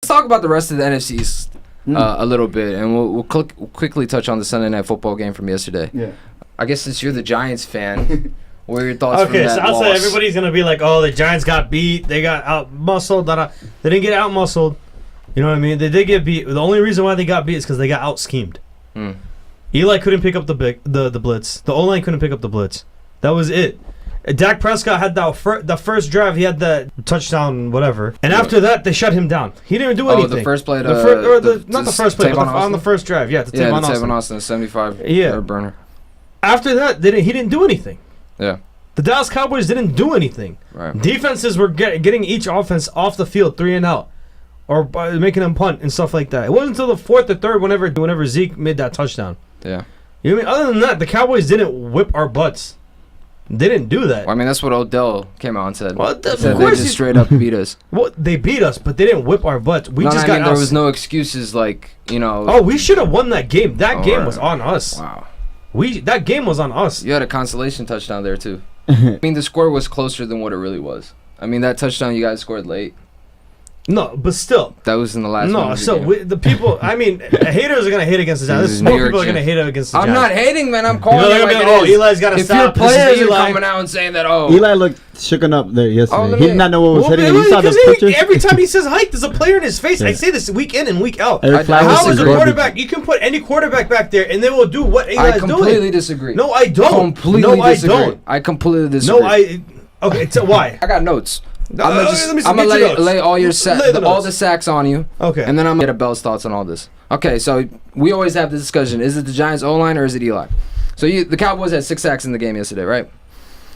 talk about the rest of the NFC East a little bit, and we'll quickly touch on the Sunday Night Football game from yesterday. Yeah. I guess since you're the Giants fan, what are your thoughts from that Okay, so I'll loss? say everybody's going to be like, oh, the Giants got beat. They got out-muscled. They didn't get out-muscled. You know what I mean? They did get beat. The only reason why they got beat is because they got out-schemed. Eli couldn't pick up the blitz. The O-line couldn't pick up the blitz. That was it. Dak Prescott had the first drive. He had that touchdown, whatever. And after that, they shut him down. He didn't do anything. Oh, the first play. Not the first play, but on the first drive. Yeah, Tavon Austin, 75 burner. After that, he didn't do anything. Yeah. The Dallas Cowboys didn't do anything. Right. Defenses were getting each offense off the field 3 and out, or making them punt and stuff like that. It wasn't until the fourth or third whenever Zeke made that touchdown. Yeah. You know what I mean? Other than that, the Cowboys didn't whip our butts. They didn't do that. Well, I mean, that's what Odell came out and said. Well, of course they just straight up beat us. Well, they beat us, but they didn't whip our butts. There was no excuses like, Oh, we should have won that game. That game was on us. Wow. That game was on us. You had a consolation touchdown there, too. I mean, the score was closer than what it really was. I mean, that touchdown you guys scored late. No, but still. That was in the last No, so the people, I mean, haters are going to hate against the Giants. More people are going to hate against the Giants. I'm not hating, man. I'm calling it like it is. Eli's got to stop. If your players are coming out and saying that, Eli looked shooken up there yesterday. He did not know what was hitting him. You saw those pictures? Every time he says hike, there's a player in his face. I say this week in and week out. How is a quarterback? You can put any quarterback back there, and they will do what Eli's doing. I completely disagree. No, I don't. I completely disagree. Okay, so why? I got notes. I'm gonna lay all the sacks on you. Okay. And then I'm gonna get Abel's thoughts on all this. Okay, so we always have this discussion. Is it the Giants O-line or is it Eli? So the Cowboys had 6 sacks in the game yesterday, right?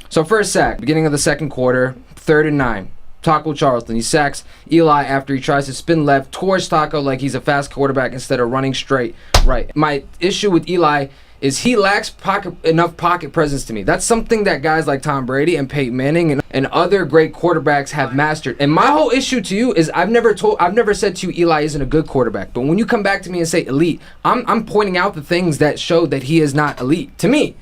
So first sack, beginning of the second quarter, 3rd and 9. Taco Charleston. He sacks Eli after he tries to spin left towards Taco like he's a fast quarterback instead of running straight right. My issue with Eli is he lacks enough pocket presence to me. That's something that guys like Tom Brady and Peyton Manning and other great quarterbacks have mastered. And my whole issue to you is I've never said to you Eli isn't a good quarterback. But when you come back to me and say elite, I'm pointing out the things that show that he is not elite. To me,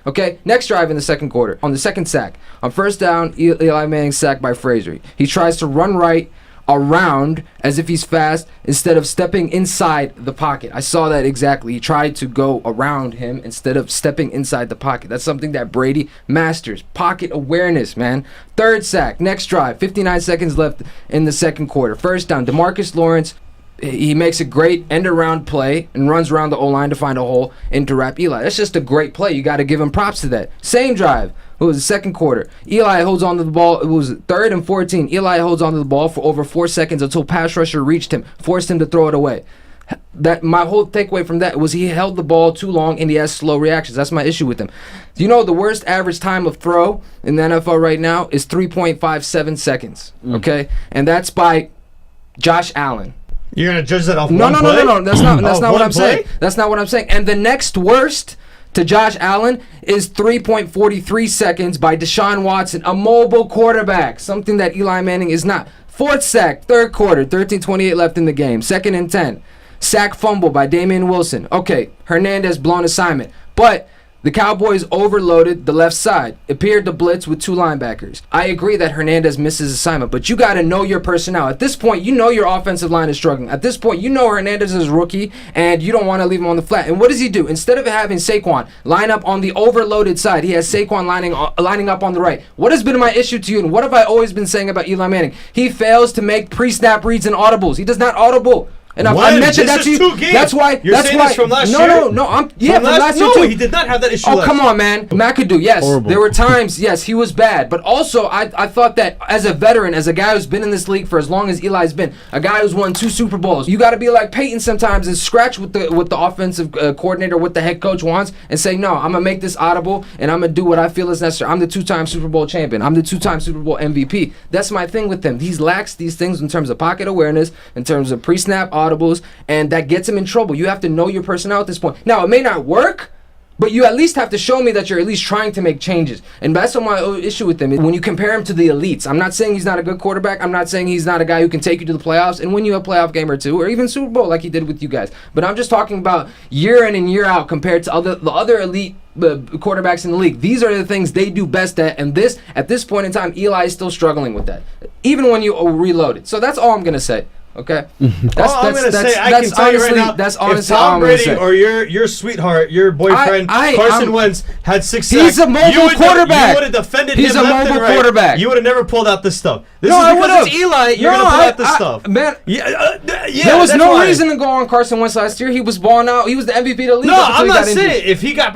okay? Next drive in the second quarter, on the second sack. On first down, Eli Manning sacked by Frazier. He tries to run right around as if he's fast instead of stepping inside the pocket. I saw that exactly. He tried to go around him instead of stepping inside the pocket. That's something that Brady masters. Pocket awareness, man. Third sack, next drive, 59 seconds left in the second quarter. First down, DeMarcus Lawrence, he makes a great end-around play and runs around the O-line to find a hole and to wrap Eli. That's just a great play. You got to give him props to that. Same drive. It was the second quarter. Eli holds on to the ball. It was 3rd and 14. Eli holds on to the ball for over 4 seconds until pass rusher reached him, forced him to throw it away. That my whole takeaway from that was he held the ball too long and he has slow reactions. That's my issue with him. Do you know the worst average time of throw in the NFL right now is 3.57 seconds? Okay? And that's by Josh Allen. You're going to judge that off No. That's not what I'm play? saying. That's not what I'm saying. And the next worst to Josh Allen is 3.43 seconds by Deshaun Watson, a mobile quarterback, something that Eli Manning is not. Fourth sack, third quarter, 13:28 left in the game. 2nd and 10. Sack fumble by Damian Wilson. Okay, Hernandez blown assignment. But the Cowboys overloaded the left side, appeared to blitz with 2 linebackers. I agree that Hernandez misses assignment, but you got to know your personnel. At this point, you know your offensive line is struggling. At this point, you know Hernandez is a rookie, and you don't want to leave him on the flat. And what does he do? Instead of having Saquon line up on the overloaded side, he has Saquon lining up on the right. What has been my issue to you, and what have I always been saying about Eli Manning? He fails to make pre-snap reads and audibles. He does not audible. And I mentioned that to you. That's why. You're saying this from last year? No. From last year too. He did not have that issue. Oh, come on, man. McAdoo, yes. Horrible. There were times, yes, he was bad. But also, I thought that as a veteran, as a guy who's been in this league for as long as Eli's been, a guy who's won 2 Super Bowls, you got to be like Peyton sometimes and scratch with the offensive coordinator, what the head coach wants, and say, no, I'm going to make this audible, and I'm going to do what I feel is necessary. I'm the 2-time Super Bowl champion. I'm the 2-time Super Bowl MVP. That's my thing with him. He lacks these things in terms of pocket awareness, in terms of pre-snap audibles, and that gets him in trouble. You have to know your personnel at this point. Now, it may not work, but you at least have to show me that you're at least trying to make changes. And that's my issue with him. When you compare him to the elites, I'm not saying he's not a good quarterback. I'm not saying he's not a guy who can take you to the playoffs and win you a playoff game or 2, or even Super Bowl like he did with you guys. But I'm just talking about year in and year out compared to the other elite quarterbacks in the league. These are the things they do best at, and at this point in time, Eli is still struggling with that, even when you reload it. So that's all I'm going to say. Okay. I'm gonna say I can tell you right now. That's if honestly Tom Brady or your sweetheart, your boyfriend Carson Wentz had 6 sacks. He's a mobile quarterback. You would have defended He's him a left and mobile right. quarterback. You would have never pulled out this stuff. This No, is I because would've. it's Eli. You're gonna pull out this stuff. Man, yeah, there was that's no why. reason to go on Carson Wentz last year. He was balling out. He was the MVP of the league. No, up until I'm he not got injured. saying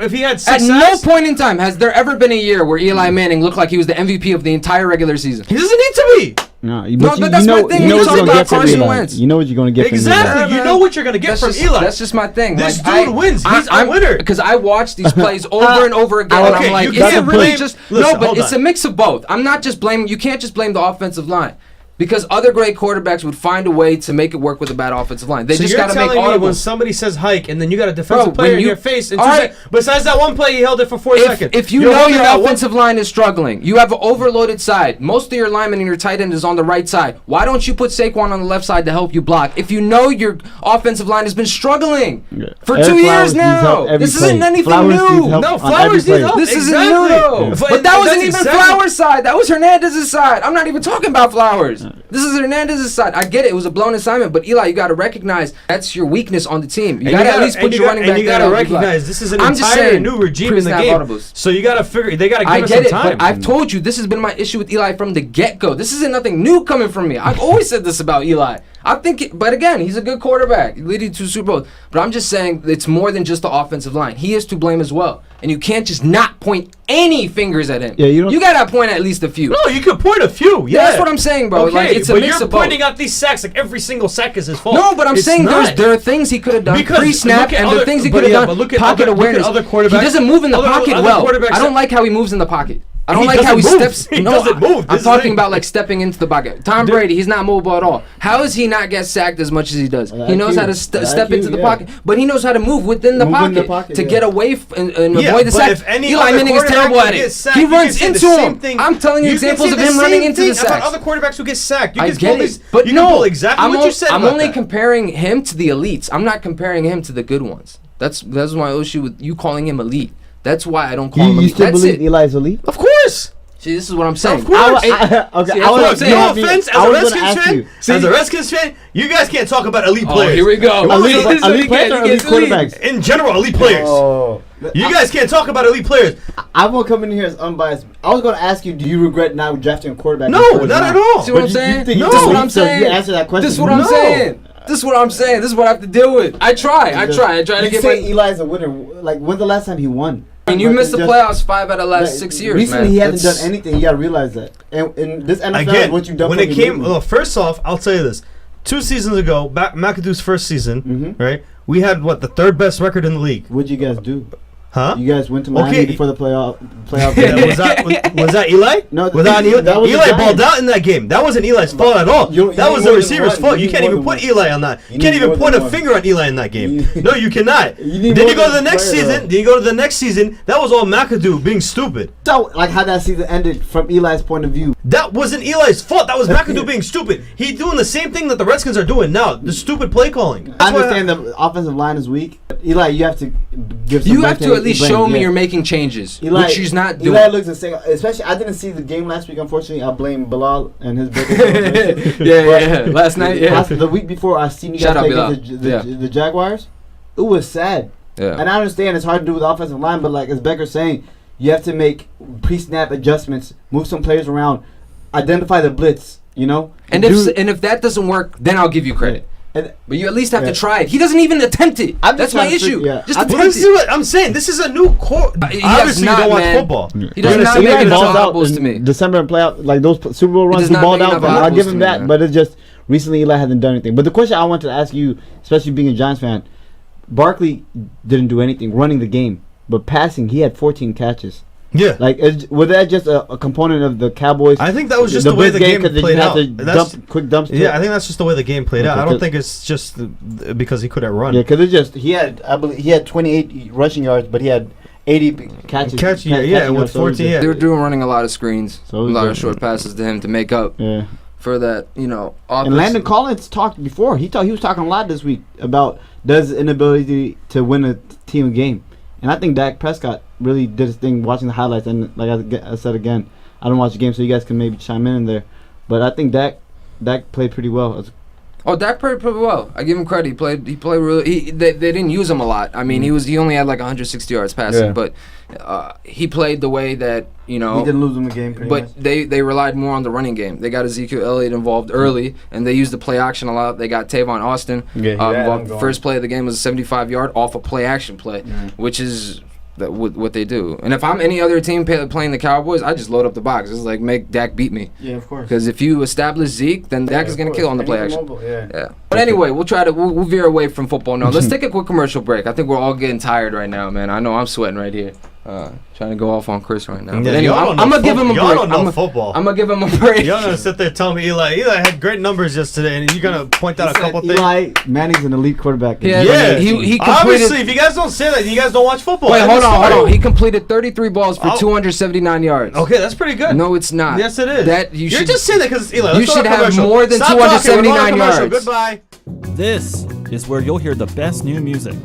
if he had 6 At sacks. no point in time has there ever been a year where Eli Manning looked like he was the MVP of the entire regular season. He doesn't need to be. No, but that's my thing. You know You're what you're talking gonna about get from Carson Eli. Wentz. You know what you're gonna get from Eli. Exactly. You know what you're gonna get from Eli. That's just my thing. This Like, dude wins. He's a winner. Because I watch these plays over and over again, and Okay, I'm like, you is it can't really blame- just listen, no? But hold it's on. a mix of both. I'm not just blaming. You can't just blame the offensive line. Because other great quarterbacks would find a way to make it work with a bad offensive line. They So just you're got to make telling me when audibles. somebody says hike and then you got a defensive Bro, player when in you- your face and all right. besides that one play he held it for 4 seconds. If you You're know holding your that one- offensive line is struggling, you have an overloaded side. Most of your linemen and your tight end is on the right side. Why don't you put Saquon on the left side to help you block? If you know your offensive line has been struggling for Eric 2 Flowers years needs help now. every This play. isn't anything Flowers needs new. help No, on Flowers every need play. help. This isn't Exactly. new though. Yeah. But that wasn't That's even exactly- Flowers' side. That was Hernandez's side. I'm not even talking about Flowers. This is Hernandez's side. I get it. It was a blown assignment. But Eli, you got to recognize that's your weakness on the team. You got to at least put your running back there. And you got to and help you block. recognize this is an I'm just entire saying, new regime in the pre-snap game. audibles. So you got to figure. They got to give I us get it, some time. but I've told you this has been my issue with Eli from the get-go. This isn't nothing new coming from me. I've always said this about Eli. I think, but again, he's a good quarterback, leading to Super Bowls. But I'm just saying it's more than just the offensive line. He is to blame as well, and you can't just not point any fingers at him. Yeah, you don't- You gotta point at least a few. No, you could point a few. Yeah, That's what I'm saying, bro. Okay, Like it's a but mix you're of both. pointing out these sacks like every single sack is his fault. No, but I'm It's saying not. there are things he could have done Because pre-snap, look at and other- the things he but could have yeah, done but look at pocket other- look at awareness. other quarterbacks- He doesn't move in the other pocket well. quarterbacks I don't that- like how he moves in the pocket. I don't He like how he doesn't move. steps. He No, doesn't move. I'm This is the talking thing. about like stepping into the pocket. Tom Brady, he's not mobile at all. How does he not get sacked as much as he does? He knows how to step into the pocket, but he knows how to move within the pocket to get away and avoid the sack. Eli Manning is terrible at it. He runs into him. I'm telling you examples of him running into the about sacks. other quarterbacks who get sacked. You I can get pull it, these, but you no, can pull exactly what you said. I'm about only that. comparing him to the elites. I'm not comparing him to the good ones. That's my issue with you calling him elite. That's why I don't call him You elite. still That's believe it. Eli's elite? Of course. See, this is what I'm saying. Of course. See, that's what I'm saying. No offense, as a Redskins fan, See- as a Redskins fan, you guys can't talk about elite Oh, players. here we go. Elite This is elite players or he elite gets elite. quarterbacks? In general, elite players. Oh. You guys can't talk about elite players. I won't come in here as unbiased. I was going to ask you, do you regret now drafting a quarterback? No, in the first not at round? all. See what But I'm saying? think No. he's This is what elite, I'm so saying. You answer that question. This is what I'm No. saying. This is what I'm saying. This is what I have to deal with. I try to You get say my. Eli's a winner. Like, when's the last time he won? I mean, you Like, missed the it's playoffs 5 out of the last 6 years, Recently, man. he hasn't That's- done anything. You got to realize that. And in this NFL, Again, what you've done when for it me came, lately- well, first off, I'll tell you this: 2 seasons ago, McAdoo's first season, Mhm. right? We had the 3rd best record in the league, what'd you guys do? huh? You guys went to Miami Okay. before the playoff Yeah, game. was that Eli? No, was that Eli? that was the Eli Giants. balled out in that game. That wasn't Eli's fault at all. You That need was more the than receiver's one. fault. You You need can't more even than put one. Eli on that. You You can't need even more point than a one. finger on Eli in that game. You- No, you cannot. You need Then more you go to than the next player, season. though. Then you go to the next season. That was all McAdoo being stupid. So, like, how that season ended from Eli's point of view. That wasn't Eli's fault. That was McAdoo being stupid. He's doing the same thing that the Redskins are doing now. The stupid play calling. I That's why understand the offensive line is weak. But Eli, you have to give some You have to at least blame. show me Yeah. you're making changes, Eli, which she's not doing. Eli looks the same. Especially, I didn't see the game last week. Unfortunately, I blame Bilal and his birthday. yeah. Last night, yeah. The week before, I seen you Shout guys out play against Bilal. the Jaguars. It was sad. Yeah. And I understand it's hard to do with the offensive line, but like as Becker's saying, you have to make pre-snap adjustments, move some players around, identify the blitz. You know. And if that doesn't work, then I'll give you credit. And But you at least have Yeah. to try it. He doesn't even attempt it. I'm That's just my trying to issue. figure- yeah. Just I'm attempt But this is it. what I'm saying. This is a new core. He Obviously, does you don't not, watch man. football. He does You're not gonna make see- it Eli into balls out audibles to in me. December and playoff, like those Super Bowl runs, does he not balled make out. enough I'll audibles give to him me, that. man. But it's just recently Eli hasn't done anything. But the question I wanted to ask you, especially being a Giants fan, Barkley didn't do anything running the game, but passing, he had 14 catches. Yeah. Like, was that just a component of the Cowboys? I think that was just the way the game played out. Quick dumps. Yeah, I think that's just the way the game played out. Okay, I don't 'cause- think it's just because he couldn't run. Yeah, because it just I believe he had 28 rushing yards, but he had 80 catches. Catching catching with yards, so it was 14. just- They were doing running a lot of screens, So a it was lot of just- short passes to him to make up Yeah. for that, And offense. Landon Collins talked before. He was talking a lot this week about Doug's inability to win a team game. And I think Dak Prescott really did his thing watching the highlights. And like I said again, I don't watch the game, so you guys can maybe chime in there. But I think Dak played pretty well. Oh, Dak played pretty well. I give him credit. He played really. They didn't use him a lot. I mean, he only had like 160 yards passing, but he played the way that He didn't lose him the game. Pretty much. They relied more on the running game. They got Ezekiel Elliott involved early, and they used the play action a lot. They got Tavon Austin involved. The first play of the game was a 75-yard off a play action play, which is what they do. And if I'm any other team playing the Cowboys, I just load up the box. It's like, make Dak beat me. Yeah, of course. Because if you establish Zeke, then Dak is going to kill on the play action. Yeah. But anyway, we'll veer away from football now. Let's take a quick commercial break. I think we're all getting tired right now, man. I know I'm sweating right here. Trying to go off on Chris right now. Yeah, but anyway, I'm going to give him a break. Y'all don't know football. I'm going to give him a break. Y'all going to sit there telling me Eli had great numbers yesterday, and you're going to point out a couple things. Eli Manning's an elite quarterback. Yeah. He completed. Obviously, if you guys don't say that, you guys don't watch football. Wait, hold on. He completed 33 balls for 279 yards. Okay, that's pretty good. No, it's not. Yes, it is. You're just saying that because Eli. You should have more than 279 yards. Goodbye. This is where you'll hear the best new music.